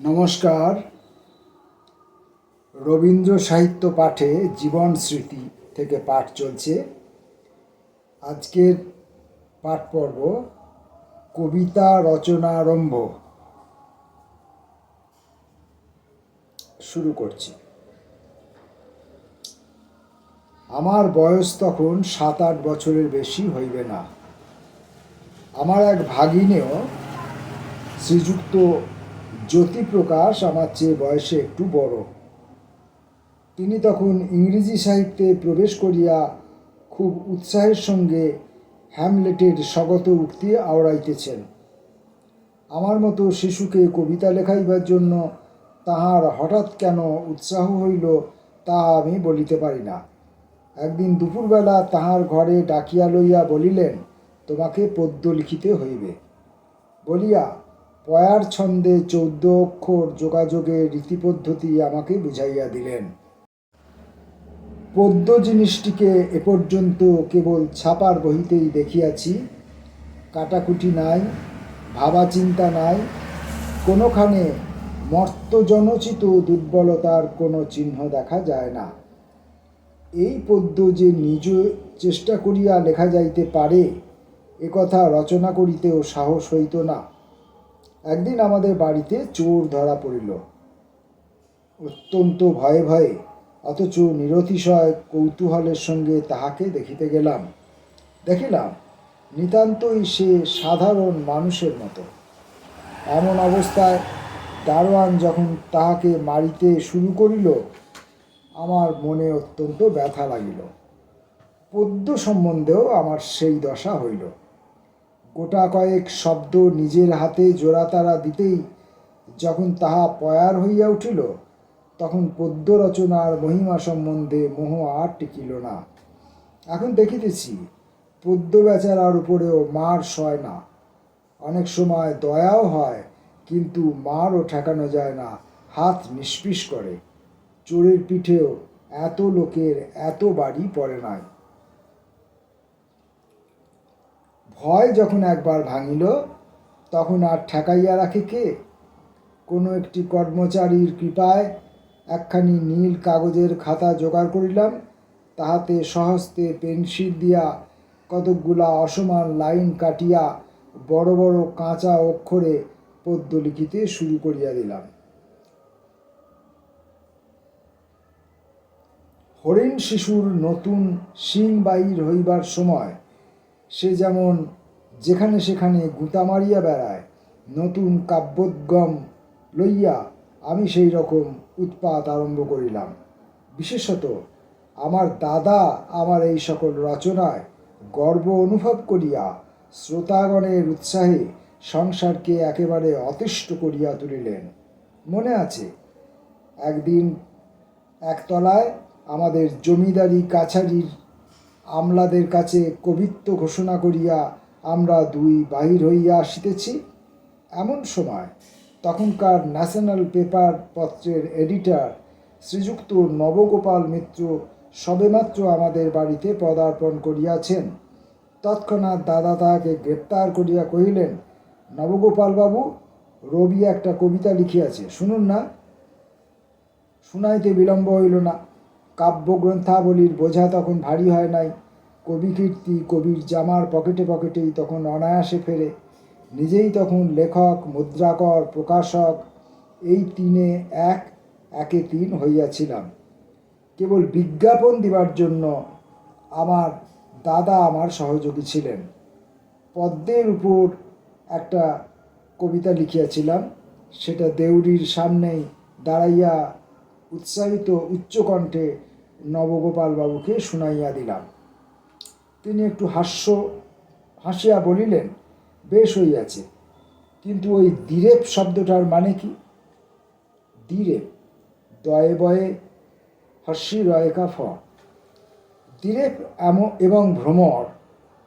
নমস্কার। রবীন্দ্র সাহিত্য পাঠে জীবন স্মৃতি থেকে পাঠ চলছে। আজকের পাঠ পর্ব কবিতা রচনারম্ভ শুরু করছি। আমার বয়স তখন 7-8 বছরের বেশি হইবে না। আমার এক ভাগিনেও শ্রীযুক্ত জ্যোতিপ্রকাশ আমার চেয়ে বয়সে একটু বড়। তিনি তখন ইংরেজি সাহিত্যে প্রবেশ করিয়া খুব উৎসাহের সঙ্গে হ্যামলেটের স্বগত উক্তি আওড়াইতেছেন। আমার মতো শিশুকে কবিতা লেখাইবার জন্য তাহার হঠাৎ কেন উৎসাহ হইল তাহা আমি বলিতে পারি না। একদিন দুপুরবেলা তাহার ঘরে ডাকিয়া লইয়া বলিলেন, তোমাকে পদ্য লিখিতে হইবে বলিয়া পয়ার ছন্দে 14 অক্ষর যোগাযোগের রীতিপদ্ধতি আমাকে বুঝাইয়া দিলেন। পদ্য জিনিসটিকে এ পর্যন্ত কেবল ছাপার বহিতেই দেখিয়াছি। কাটাকুটি নাই, ভাবা চিন্তা নাই, কোনোখানে মর্ত্যজনচিত দুর্বলতার কোনো চিহ্ন দেখা যায় না। এই পদ্য যে নিজ চেষ্টা করিয়া লেখা যাইতে পারে এ কথা রচনা করিতেও সাহস হইত না। একদিন আমাদের বাড়িতে চোর ধরা পড়িল। অত্যন্ত ভয়ে ভয়ে অথচ নিরতিশয় কৌতূহলের সঙ্গে তাহাকে দেখিতে গেলাম। দেখিলাম নিতান্তই সে সাধারণ মানুষের মতো। এমন অবস্থায় দারোয়ান যখন তাহাকে মারিতে শুরু করিল আমার মনে অত্যন্ত ব্যথা লাগিল। পদ্য সম্বন্ধেও আমার সেই দশা হইল। গোটা কয়েক শব্দ নিজের হাতে জোড়াতাড়া দিতেই যখন তাহা পয়ার হইয়া উঠিল তখন পদ্য রচনার মহিমা সম্বন্ধে মোহ আর টিকিল না। এখন দেখিতেছি পদ্য বেচারার উপরেও মার সয় না। অনেক সময় দয়াও হয়, কিন্তু মারও ঠেকানো যায় না, হাত নিষ্পিস করে। চোরের পিঠেও এত লোকের এত বাড়ি পড়ে নাই। ভয় যখন একবার ভাঙিল তখন আর ঠেকাইয়া রাখে কে? কোনো একটি কর্মচারীর কৃপায় একখানি নীল কাগজের খাতা জোগাড় করিলাম। তাহাতে সহস্তে পেন্সিল দিয়া কতকগুলা অসমান লাইন কাটিয়া বড় বড় কাঁচা অক্ষরে পদ্য লিখিতে শুরু করিয়া দিলাম। হরিণ শিশুর নতুন শিং বাহির হইবার সময় সে যেমন যেখানে সেখানে গুঁতা মারিয়া বেড়ায়, নতুন কাব্যোদ্গম লইয়া আমি সেই রকম উৎপাত আরম্ভ করিলাম। বিশেষত আমার দাদা আমার এই সকল রচনায় গর্ব অনুভব করিয়া শ্রোতাগণের উৎসাহে সংসারকে একেবারে অতিষ্ঠ করিয়া তুলিলেন। মনে আছে একদিন একতলায় আমাদের জমিদারি কাছারির আমলাদের কাছে কবিত্ব ঘোষণা করিয়া আমরা দুই বাহির হইয়া আসিতেছি। এমন সময় তখনকার ন্যাশনাল পেপার পত্রের এডিটর শ্রীযুক্ত নবগোপাল মিত্র সবেমাত্র আমাদের বাড়িতে পদার্পণ করিয়াছেন। তৎক্ষণাৎ দাদা তাহাকে গ্রেপ্তার করিয়া কহিলেন, নবগোপাল বাবু, রবি একটা কবিতা লিখিয়াছে, শুনুন না। শুনাইতে বিলম্ব হইল না। কাব্যগ্রন্থাবলীর বোঝা তখন ভারী হয় নাই। কবিকীর্তি কবির জামার পকেটে পকেটেই তখন অনায়াসে ফেরে। নিজেই তখন লেখক, মুদ্রাকর, প্রকাশক, এই তিনে একে তিন হইয়াছিলাম। কেবল বিজ্ঞাপন দিবার জন্য আমার দাদা আমার সহযোগী ছিলেন। পদ্মের উপর একটা কবিতা লিখিয়াছিলাম, সেটা দেউড়ির সামনেই দাঁড়াইয়া উৎসাহিত উচ্চকণ্ঠে নবগোপাল বাবুকে শুনাইয়া দিলাম। তিনি একটু হাসিয়া বলিলেন, বেশ হইয়াছে, কিন্তু ওই দ্বিরেপ শব্দটার মানে কি? দ্বিরেপ, দয়ে বয়ে হর্ষি রয়কা ফ। দ্বিরেপ এবং ভ্রমর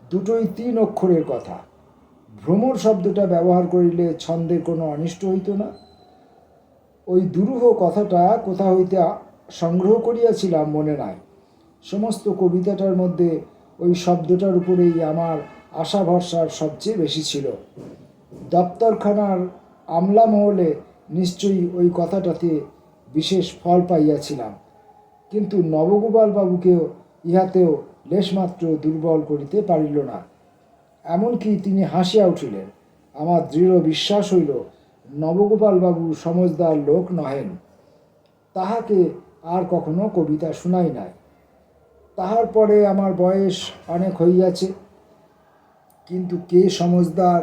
দুটোই 3 অক্ষরের কথা। ভ্রমর শব্দটা ব্যবহার করিলে ছন্দের কোনো অনিষ্ট হইত না। ওই দুরূহ কথাটা কোথা হইতে সংগ্রহ করিয়াছিলাম মনে নাই। সমস্ত কবিতাটার মধ্যে ওই শব্দটার উপরেই আমার আশা ভরসার সবচেয়ে বেশি ছিল। দপ্তরখানার আমলা মহলে নিশ্চয়ই ওই কথাটাতে বিশেষ ফল পাইয়াছিলাম, কিন্তু নবগোপাল বাবুকেও ইহাতেও লেশমাত্র দুর্বল করিতে পারিল না। এমনকি তিনি হাসিয়া উঠিলেন। আমার দৃঢ় বিশ্বাস হইল নবগোপাল বাবু সমজদার লোক নহেন। তাহাকে আর কখনো কবিতা শুনাই নাই। তাহার পরে আমার বয়স অনেক হইয়াছে, কিন্তু কে সমজদার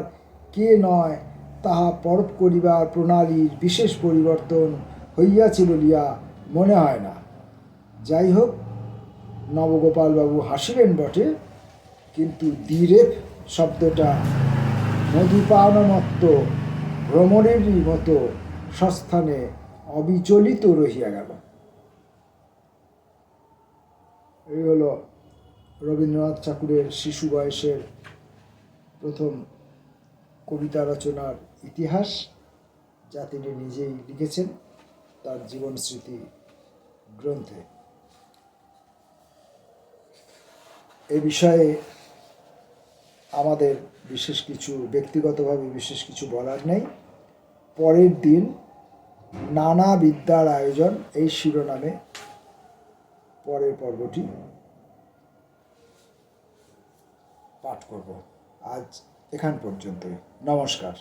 কে নয় তাহা পরখ করিবার প্রণালীর বিশেষ পরিবর্তন হইয়াছে বলিয়া মনে হয় না। যাই হোক, নবগোপালবাবু হাসিলেন বটে, কিন্তু দ্বিরেফ শব্দটা মধুপানমত্ত ভ্রমণেরই মতো সস্থানে অবিচলিত রহিয়া গেল। এই হলো রবীন্দ্রনাথ ঠাকুরের শিশু বয়সের প্রথম কবিতা রচনার ইতিহাস, যা তিনি নিজেই লিখেছেন তার জীবন স্মৃতি গ্রন্থে। এ বিষয়ে আমাদের বিশেষ কিছু ব্যক্তিগতভাবে বিশেষ কিছু বলার নেই। পরের দিন নানা বিদ্যার আয়োজন এই শিরোনামে পরের পর্বটি পাঠ করব। আজ এখান পর্যন্তই। নমস্কার।